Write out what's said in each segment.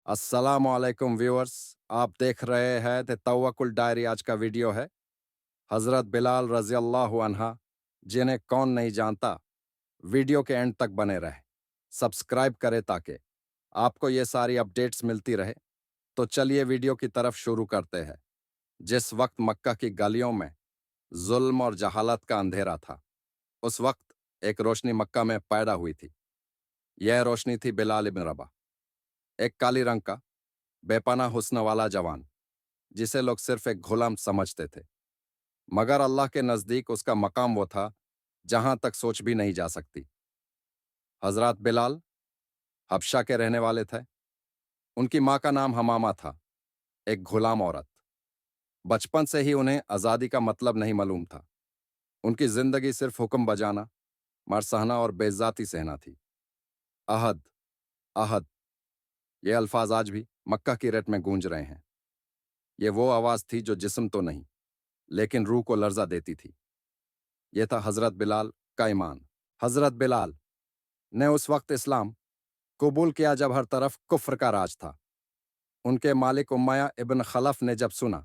अस्सलाम वालेकुम व्यूअर्स। आप देख रहे हैं द तवक्कुल डायरी। आज का वीडियो है हज़रत बिलाल रज़ी अल्लाह अन्हा, जिन्हें कौन नहीं जानता। वीडियो के एंड तक बने रहे, सब्सक्राइब करें ताकि आपको ये सारी अपडेट्स मिलती रहे। तो चलिए वीडियो की तरफ शुरू करते हैं। जिस वक्त मक्का की गलियों में जुल्म और जहालत का अंधेरा था, उस वक्त एक रोशनी मक्का में पैदा हुई थी। यह रोशनी थी बिलाल इब्न रबा, एक काली रंग का बेपनाह हुस्न वाला जवान, जिसे लोग सिर्फ एक गुलाम समझते थे। मगर अल्लाह के नज़दीक उसका मकाम वो था जहां तक सोच भी नहीं जा सकती। हजरत बिलाल हबशा के रहने वाले थे। उनकी माँ का नाम हमामा था, एक गुलाम औरत। बचपन से ही उन्हें आज़ादी का मतलब नहीं मालूम था। उनकी जिंदगी सिर्फ हुक्म बजाना, मार सहना और बेइज्जती सहना थी। अहद, अहद, ये अल्फाज आज भी मक्का की रट में गूंज रहे हैं। ये वो आवाज़ थी जो जिस्म तो नहीं, लेकिन रूह को लर्जा देती थी। यह था हजरत बिलाल का ईमान। हजरत बिलाल ने उस वक्त इस्लाम कबूल किया जब हर तरफ कुफ्र का राज था। उनके मालिक उमैया इब्न खलफ ने जब सुना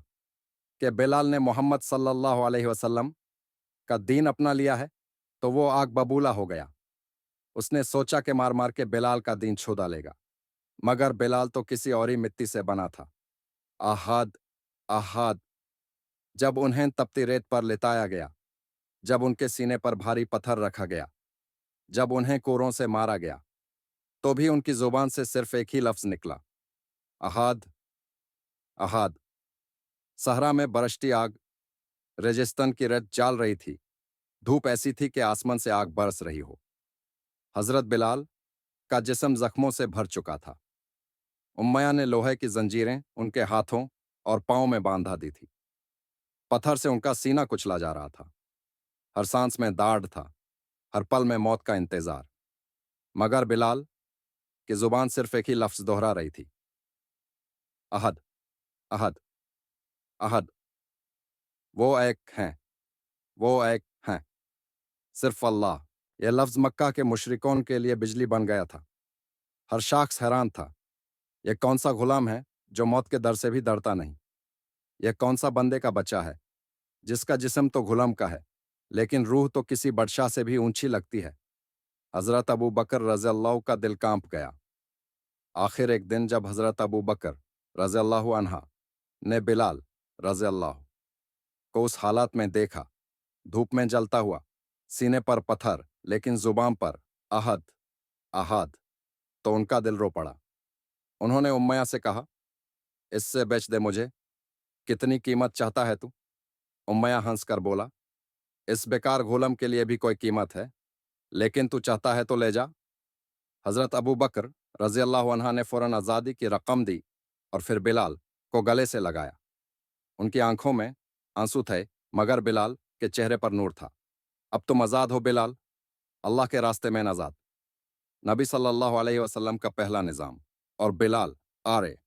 कि बिलाल ने मोहम्मद सल्लल्लाहु अलैहि वसल्लम का दीन अपना लिया है, तो वो आग बबूला हो गया। उसने सोचा कि मार मार के बिलाल का दीन छू डालेगा, मगर बिलाल तो किसी और ही मिट्टी से बना था। आहाद, आहाद। जब उन्हें तपती रेत पर लिटाया गया, जब उनके सीने पर भारी पत्थर रखा गया, जब उन्हें कोरों से मारा गया, तो भी उनकी जुबान से सिर्फ एक ही लफ्ज निकला, अहाद, अहाद। सहरा में बरसती आग, रेगिस्तान की रेत जाल रही थी। धूप ऐसी थी कि आसमान से आग बरस रही हो। हजरत बिलाल का जिस्म जख्मों से भर चुका था। उम्मया ने लोहे की जंजीरें उनके हाथों और पांवों में बांधा दी थी। पत्थर से उनका सीना कुचला जा रहा था। हर सांस में दाढ़ था, हर पल में मौत का इंतजार। मगर बिलाल की जुबान सिर्फ एक ही लफ्ज दोहरा रही थी, अहद, अहद, अहद। वो एक हैं, वो एक हैं, सिर्फ अल्लाह। यह लफ्ज मक्का के मुशरिकों के लिए बिजली बन गया था। हर शख्स हैरान था। यह कौन सा गुलाम है जो मौत के डर से भी डरता नहीं? यह कौन सा बंदे का बच्चा है जिसका जिस्म तो गुलाम का है, लेकिन रूह तो किसी बादशाह से भी ऊंची लगती है? हजरत अबू बकर रज़ी अल्लाह का दिल कांप गया। आखिर एक दिन जब हजरत अबू बकर रज़ी अल्लाह अन्हा ने बिलाल रज़ी अल्लाह को उस हालात में देखा, धूप में जलता हुआ, सीने पर पत्थर लेकिन जुबान पर अहद, अहाद, तो उनका दिल रो पड़ा। उन्होंने उम्मया से कहा, इससे बेच दे मुझे। कितनी कीमत चाहता है तू? उम्मया हंसकर बोला, इस बेकार गुलाम के लिए भी कोई कीमत है, लेकिन तू चाहता है तो ले जा। हजरत अबू बकर रजी अल्लाह अन्हा ने फौरन आज़ादी की रकम दी और फिर बिलाल को गले से लगाया। उनकी आंखों में आंसू थे, मगर बिलाल के चेहरे पर नूर था। अब तुम आज़ाद हो बिलाल, अल्लाह के रास्ते में आज़ाद। नबी सल्लल्लाहु अलैहि वसल्लम का पहला निज़ाम। और बिलाल आरे,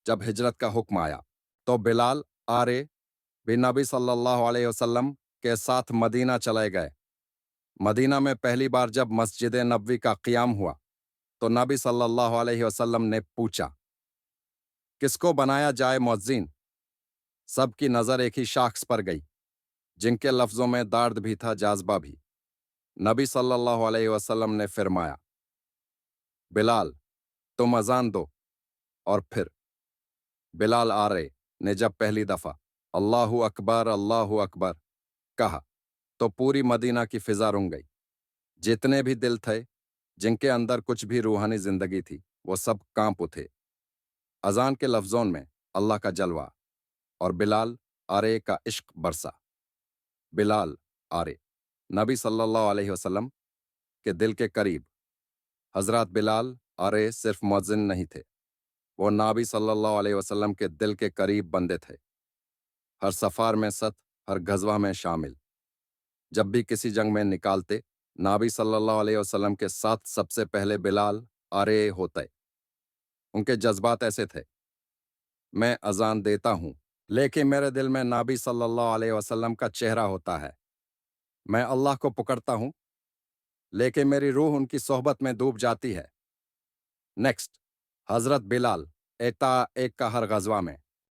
जब हिजरत का हुक्म आया, तो बिलाल आरे भी नबी सल्लल्लाहु अलैहि वसल्लम के साथ मदीना चले गए। मदीना में पहली बार जब मस्जिद नबवी का क़ियाम हुआ, तो नबी सल्लल्लाहु अलैहि वसल्लम ने पूछा, किसको बनाया जाए मुअज्जिन? सबकी नज़र एक ही शख्स पर गई, जिनके लफ्ज़ों में दर्द भी था, जाज़बा भी। नबी सल्लल्लाहु अलैहि वसल्लम ने फरमाया, बिलाल, तुम अजान दो। और फिर बिलाल आरे ने जब पहली दफ़ा अल्लाहु अकबर कहा, तो पूरी मदीना की फिजा रुंग गई। जितने भी दिल थे जिनके अंदर कुछ भी रूहानी जिंदगी थी, वो सब कांप उठे। अजान के लफ्ज़ों में अल्लाह का जलवा और बिलाल आरे का इश्क बरसा। बिलाल आरे नबी सल्लल्लाहु अलैहि वसल्लम के दिल के करीब। हजरत बिलाल आरे सिर्फ मुअज्जिन नहीं थे, वो नबी सल्लल्लाहु अलैहि वसल्लम के दिल के करीब बंदे थे। हर सफ़र में सत, हर गज़वा में शामिल। जब भी किसी जंग में निकालते, नबी सल्लल्लाहु अलैहि वसल्लम के साथ सबसे पहले बिलाल आरे होते। उनके जज्बात ऐसे थे, मैं अजान देता हूँ, लेकिन मेरे दिल में नबी सल्लल्लाहु अलैहि वसल्लम का चेहरा होता है। मैं अल्लाह को पुकारता हूँ, लेकिन मेरी रूह उनकी सोहबत में डूब जाती है। नेक्स्ट, हजरत बिलाल एता एक का हर गजवा में